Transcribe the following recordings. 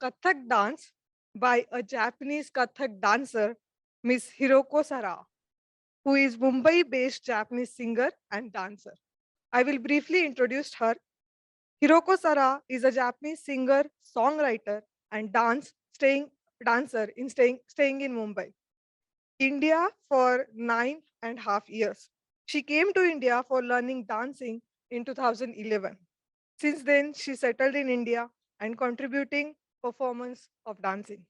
Kathak dance by a Japanese Kathak dancer, Miss Hiroko Sara, who is Mumbai-based Japanese singer and dancer. I will briefly introduce her. Hiroko Sara is a Japanese singer, songwriter, and staying in Mumbai, India for 9.5 years. She came to India for learning dancing in 2011. Since then, she settled in India and contributing performance of dancing.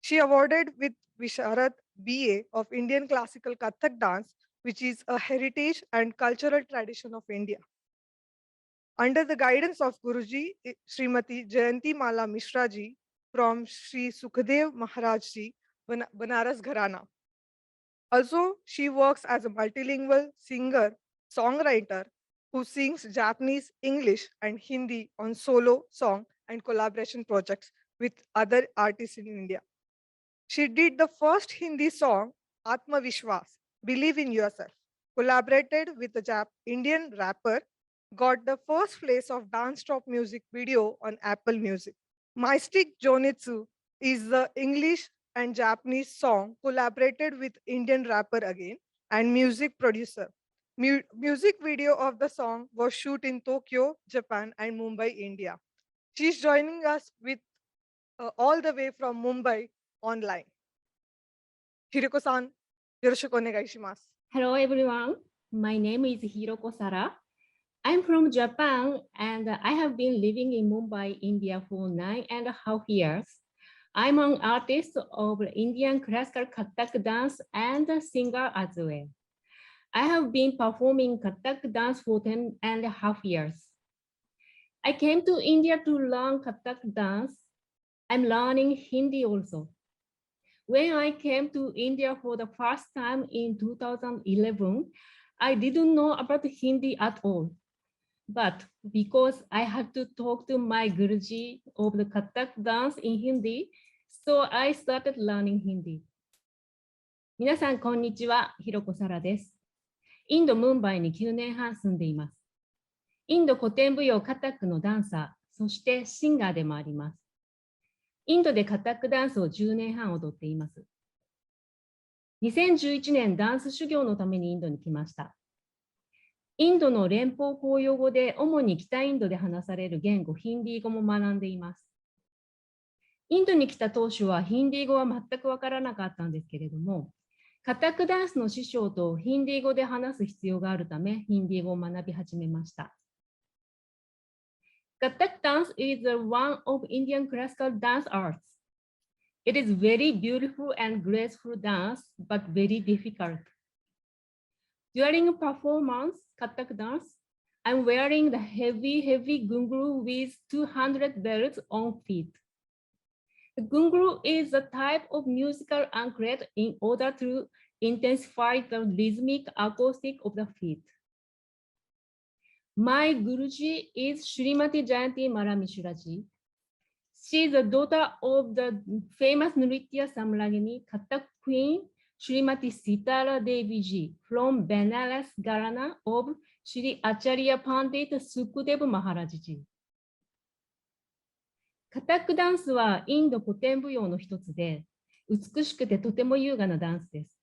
She awarded with Visharat BA of Indian Classical Kathak dance, which is a heritage and cultural tradition of India. Under the guidance of Guruji, Srimati Jayanti Mala Mishra ji from Sri Sukhdev Maharaj ji, Banaras Gharana. Also, she works as a multilingual singer, songwriter who sings Japanese, English, and Hindi on solo song and collaboration projects with other artists in India. She did the first Hindi song, Atma Vishwas, Believe in Yourself, collaborated with a Indian rapper, got the first place of dance top music video on Apple Music. Mystic Jonitsu is the English and Japanese song collaborated with Indian rapper again and music producer. Music video of the song was shot in Tokyo, Japan and Mumbai, India. She's joining us with all the way from Mumbai online. Hiroko-san, yoroshiku onegai shimasu. Hello everyone, my name is Hiroko Sara. I'm from Japan and I have been living in Mumbai, India for 9.5 years. I'm an artist of Indian classical Kathak dance and a singer as well. I have been performing Kathak dance for 10.5 years. I came to India to learn Kathak dance. I'm learning Hindi also. When I came to India for the first time in 2011, I didn't know about Hindi at all. But because I had to talk to my Guruji of the Kathak dance in Hindi, so I started learning Hindi. 皆さん、こんにちは。ひろこさらです。インド・ムンバイに9年半住んでいます。インド古典舞踊カタックのダンサー、そしてシンガーでもあります。インドでカタックダンスを10年半踊っています。2011年、ダンス修行のためにインドに来ました。インドの連邦公用語で主に北インドで話される言語ヒンディー語も学んでいます。インドに来た当初はヒンディー語は全くわからなかったんですけれども、カタックダンスの師匠とヒンディー語で話す必要があるため、ヒンディー語を学び始めました。Kathak dance is one of Indian classical dance arts. It is very beautiful and graceful dance, but very difficult. During performance, Kathak dance, I'm wearing the heavy gungru with 200 bells on feet. The gungru is a type of musical anklet in order to intensify the rhythmic acoustic of the feet. My Guruji is Srimati Jayanti Mala Mishra ji. She is the daughter of the famous Nritya Samragini Kathak queen Srimati Sitara Devi ji from Banaras Gharana of Sri Acharya Pandit Sukhdev Maharaj ji. カタックダンスはインド古典舞踊の一つで、美しくてとても優雅なダンスです。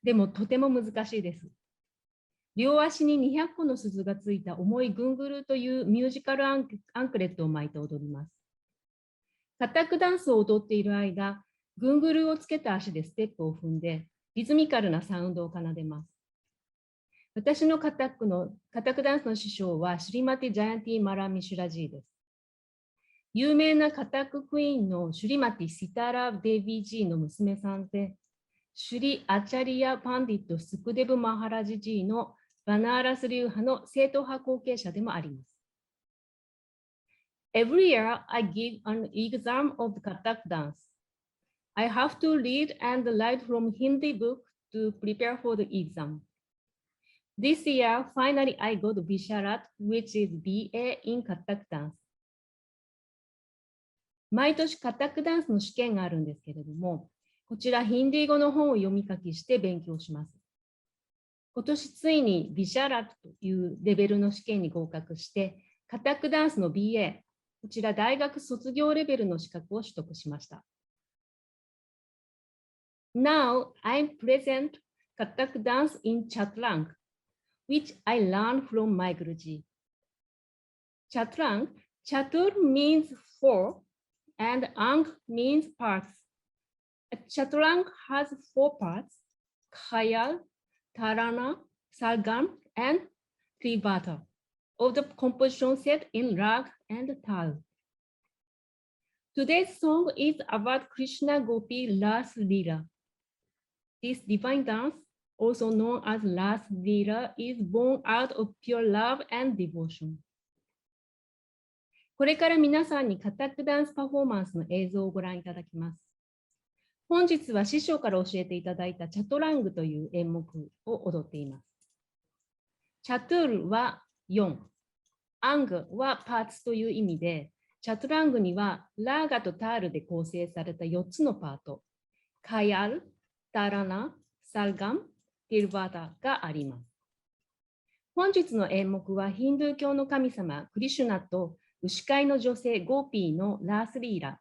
でもとても難しいです。両足に200個の鈴がついた重いグングルというミュージカルアンクレットを巻いて踊ります。カタックダンスを踊っている間、グングルをつけた足でステップを踏んで、リズミカルなサウンドを奏でます。私のカタックダンスの師匠はシリマティ・ジャヤンティ・マラ・ミシュラジーです。有名なカタッククイーンのシュリマティ・シタラ・デビージーの娘さんで、シュリ・アチャリア・パンディット・スクデブ・マハラジジーのバナーラス流派の正統派後継者でもあります。Every year, I give an exam of Kathak dance. I have to read and write from Hindi book to prepare for the exam. This year, finally, I got Visharat, which is BA in Kathak dance. 毎年カタックダンスの試験があるんですけれども、こちらヒンディー語の本を読み書きして勉強します。今年ついにビシャラットというレベルの試験に合格して、カタックダンスの BA、こちら大学卒業レベルの資格を取得しました。Now I'm present Kathak dance in Chaturang, which I learned from my Guruji. Chaturang, Chatur means four and Ang means parts. Chaturang has 4 parts: Khayal, Tarana, Sargam, and Tribata, of the composition set in Rag and Tal. Today's song is about Krishna Gopi Ras Leela. This divine dance, also known as Ras Leela, is born out of pure love and devotion. これから皆さんにカタックダンスパフォーマンスの映像をご覧いただきます。本日は師匠から教えていただいたチャトラングという演目を踊っています。チャトゥルは4、アングはパーツという意味で、チャトラングにはラーガとタールで構成された4つのパート、カヤル、タラナ、サルガム、ティルバタがあります。本日の演目はヒンドゥー教の神様クリシュナと牛飼いの女性ゴーピーのラースリーラ、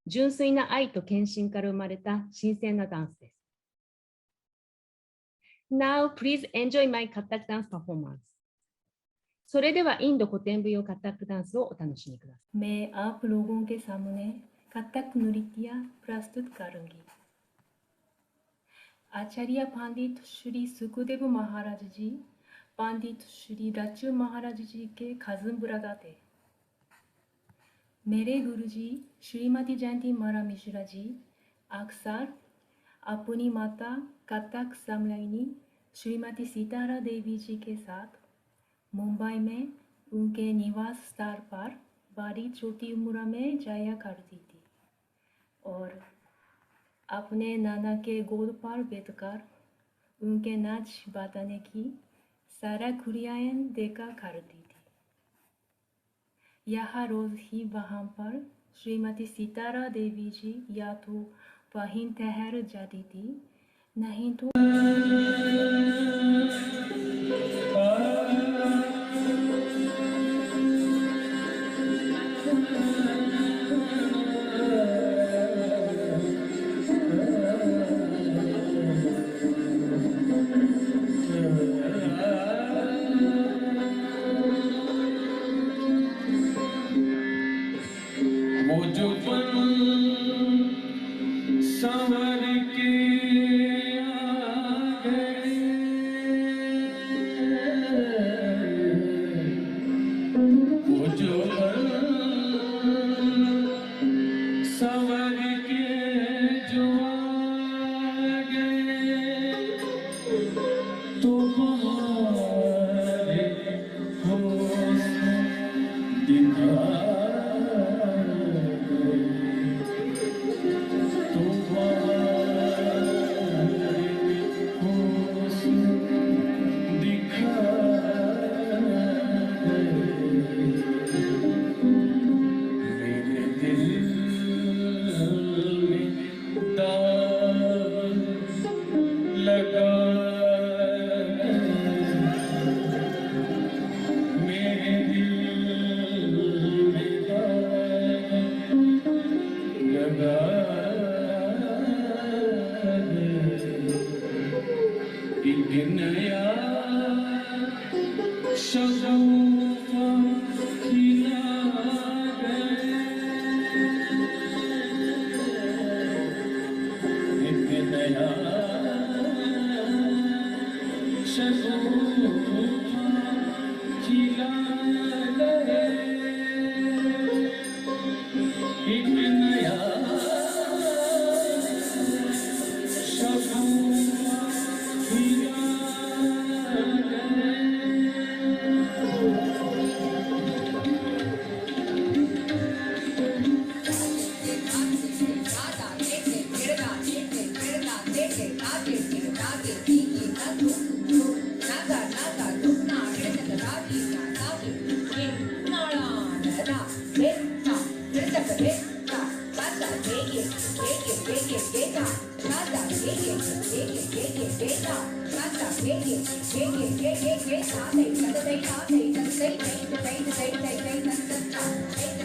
純粋な愛と献身から生まれた神聖なダンスです。Now please enjoy my Kathak dance performance. それではインド古典舞踊カタックダンスをお楽しみください。मैं आप लोगों के सामने कथक नृत्य प्रस्तुत करूंगी। आचार्य पंडित श्री सुखदेव महाराज जी पंडित श्री रच्चू महाराज जी के cousin brother थे। मेरे गुरुजी श्रीमती जयंती मारा मिश्रा जी अक्सर अपनी माता कथक समलैनी श्रीमती सीतारा देवी जी के साथ मुंबई में उनके निवास स्थान पर बड़ी छोटी उम्र में जाया करती थी और अपने नाना के गोद पर बैठकर उनके नाच बताने की सारा क्रियाएं देखा करती थी। यह रोज ही वहाँ पर श्रीमती सीतारा देवी जी या तो वहीं ठहर जाती थी, नहीं तो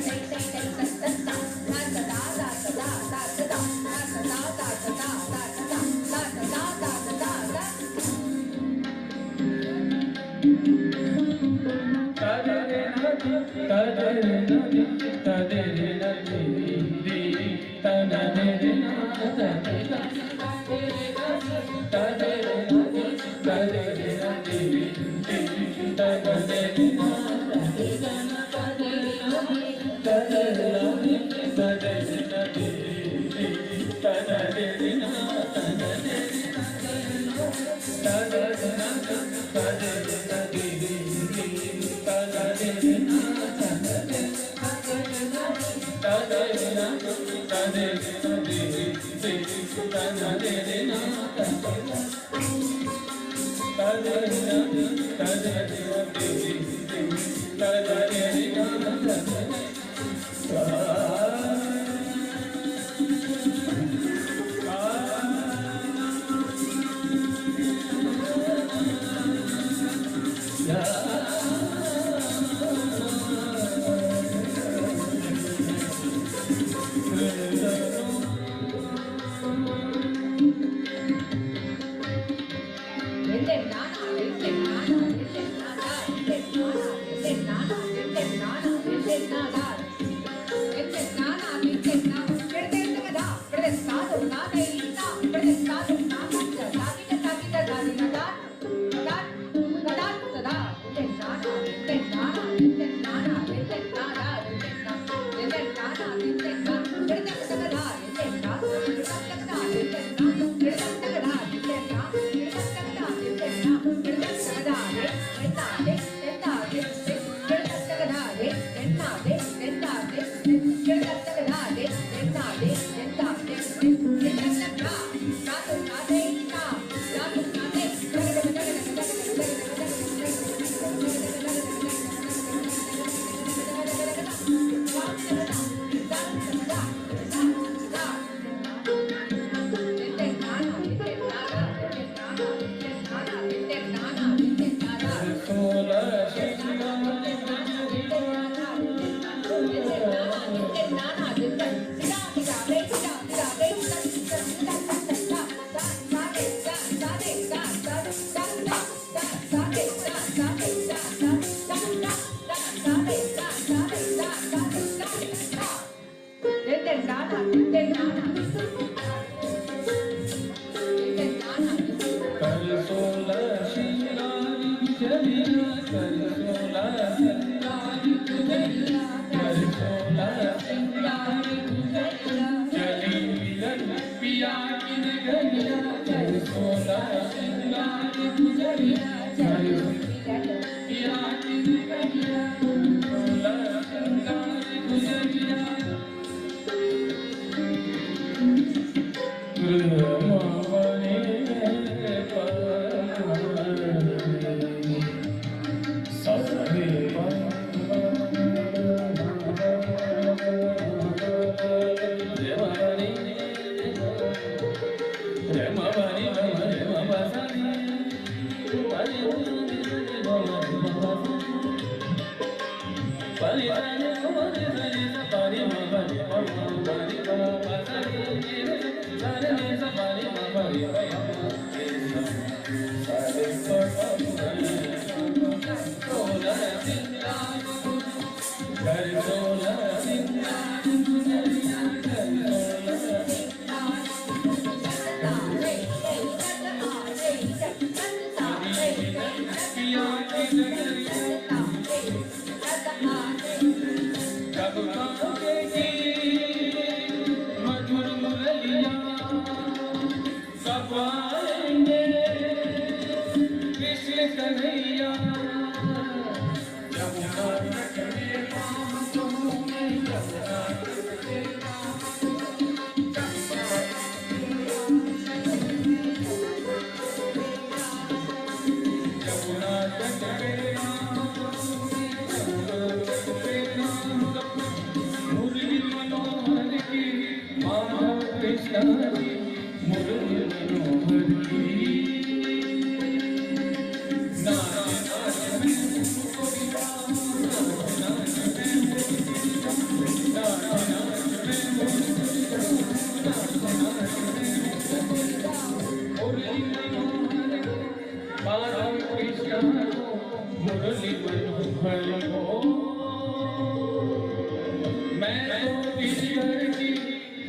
Hey,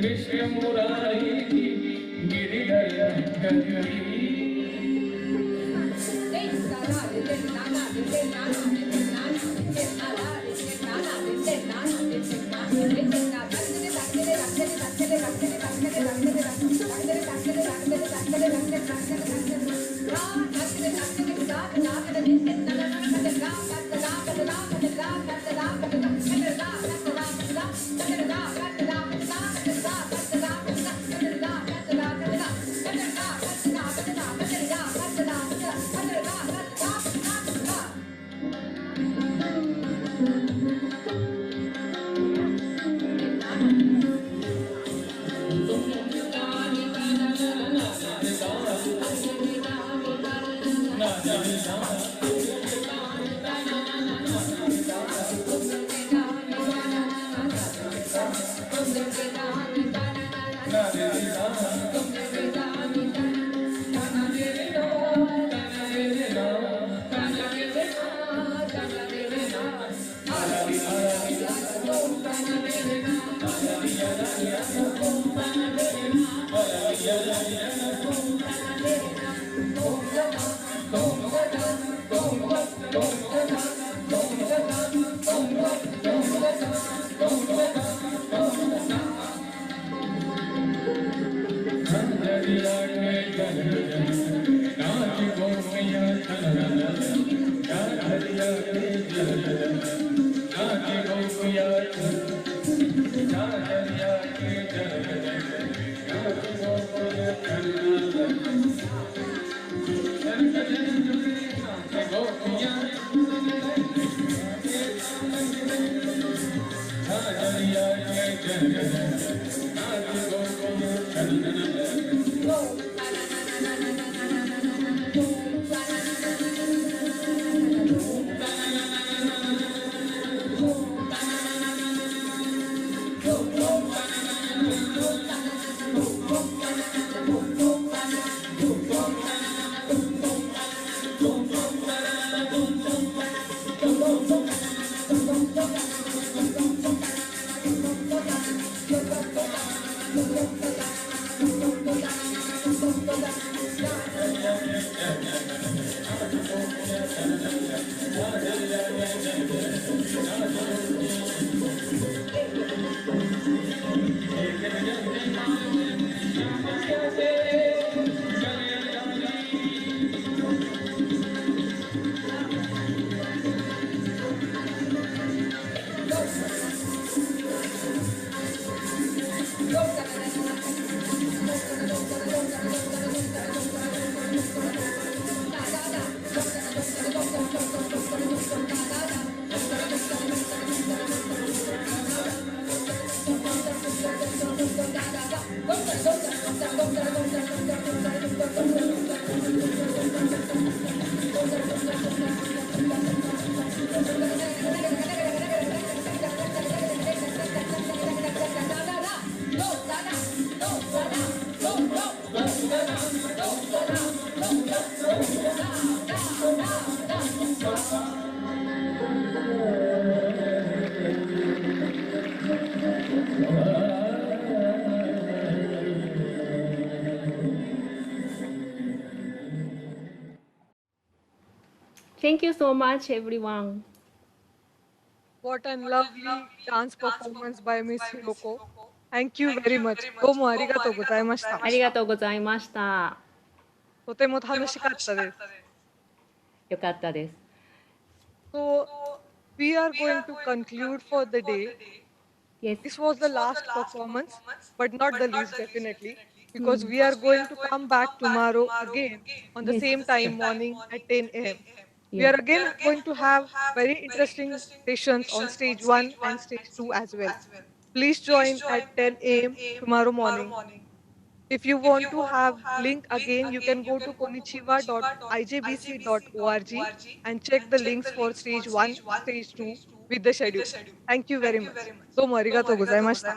Krishna Murari Giridhar कंकरी Thank you so much, everyone. What a lovely dance performance by Miss Hiroko. Thank you very much. どうもありがとうございました。ありがとうございました。とても楽しかったです。よかったです。So, we are going to conclude for the day. Yes. This was the last performance, but not the least definitely, because we are going to come back tomorrow again on the Yes. same time morning at 10 a.m. We Yes. are again going to have very interesting sessions on stage 1 and stage 2 as well. Please join at 10 a.m. tomorrow morning. If you want to have link again, you can go to konichiwa.ijbc.org and check the links for stage 1, stage 2 with the schedule. Thank you very much. どうもありがとうございました。